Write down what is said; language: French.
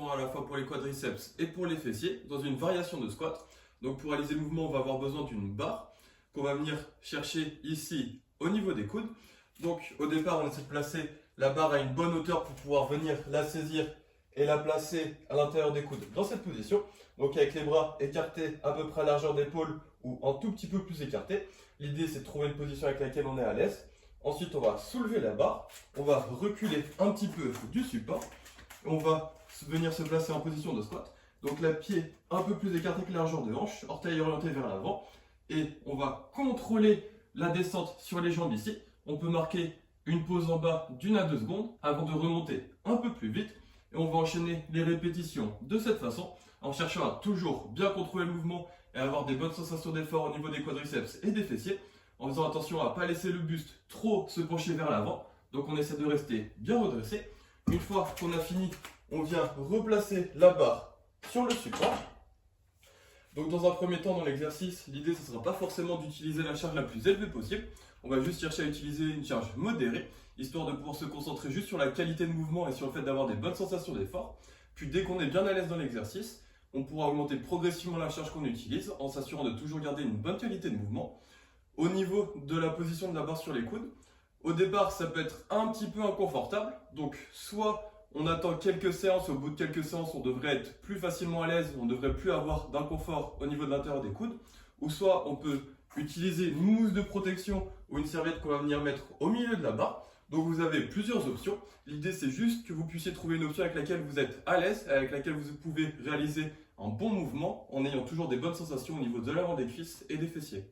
correspondant à la fois pour les quadriceps et pour les fessiers dans une variation de squat. Donc pour réaliser le mouvement, on va avoir besoin d'une barre qu'on va venir chercher ici au niveau des coudes. Donc au départ, on essaie de placer la barre à une bonne hauteur pour pouvoir venir la saisir et la placer à l'intérieur des coudes dans cette position. Donc avec les bras écartés à peu près à largeur d'épaule ou un tout petit peu plus écartés. L'idée, c'est de trouver une position avec laquelle on est à l'aise. Ensuite, on va soulever la barre, on va reculer un petit peu du support, on va venir se placer en position de squat. Donc la pied un peu plus écarté que la largeur de hanche, orteil orienté vers l'avant, et on va contrôler la descente sur les jambes ici. On peut marquer une pause en bas d'1 à 2 secondes avant de remonter un peu plus vite, et on va enchaîner les répétitions de cette façon, en cherchant à toujours bien contrôler le mouvement et avoir des bonnes sensations d'effort au niveau des quadriceps et des fessiers, en faisant attention à ne pas laisser le buste trop se pencher vers l'avant. Donc on essaie de rester bien redressé. Une fois qu'on a fini, on vient replacer la barre sur le support. Donc dans un premier temps dans l'exercice, l'idée ce ne sera pas forcément d'utiliser la charge la plus élevée possible. On va juste chercher à utiliser une charge modérée, histoire de pouvoir se concentrer juste sur la qualité de mouvement et sur le fait d'avoir des bonnes sensations d'effort. Puis dès qu'on est bien à l'aise dans l'exercice, on pourra augmenter progressivement la charge qu'on utilise en s'assurant de toujours garder une bonne qualité de mouvement. Au niveau de la position de la barre sur les coudes, au départ ça peut être un petit peu inconfortable, donc soit on attend quelques séances, au bout de quelques séances on devrait être plus facilement à l'aise, on ne devrait plus avoir d'inconfort au niveau de l'intérieur des coudes, ou soit on peut utiliser une mousse de protection ou une serviette qu'on va venir mettre au milieu de la barre. Donc vous avez plusieurs options, l'idée c'est juste que vous puissiez trouver une option avec laquelle vous êtes à l'aise, avec laquelle vous pouvez réaliser un bon mouvement en ayant toujours des bonnes sensations au niveau de l'avant des cuisses et des fessiers.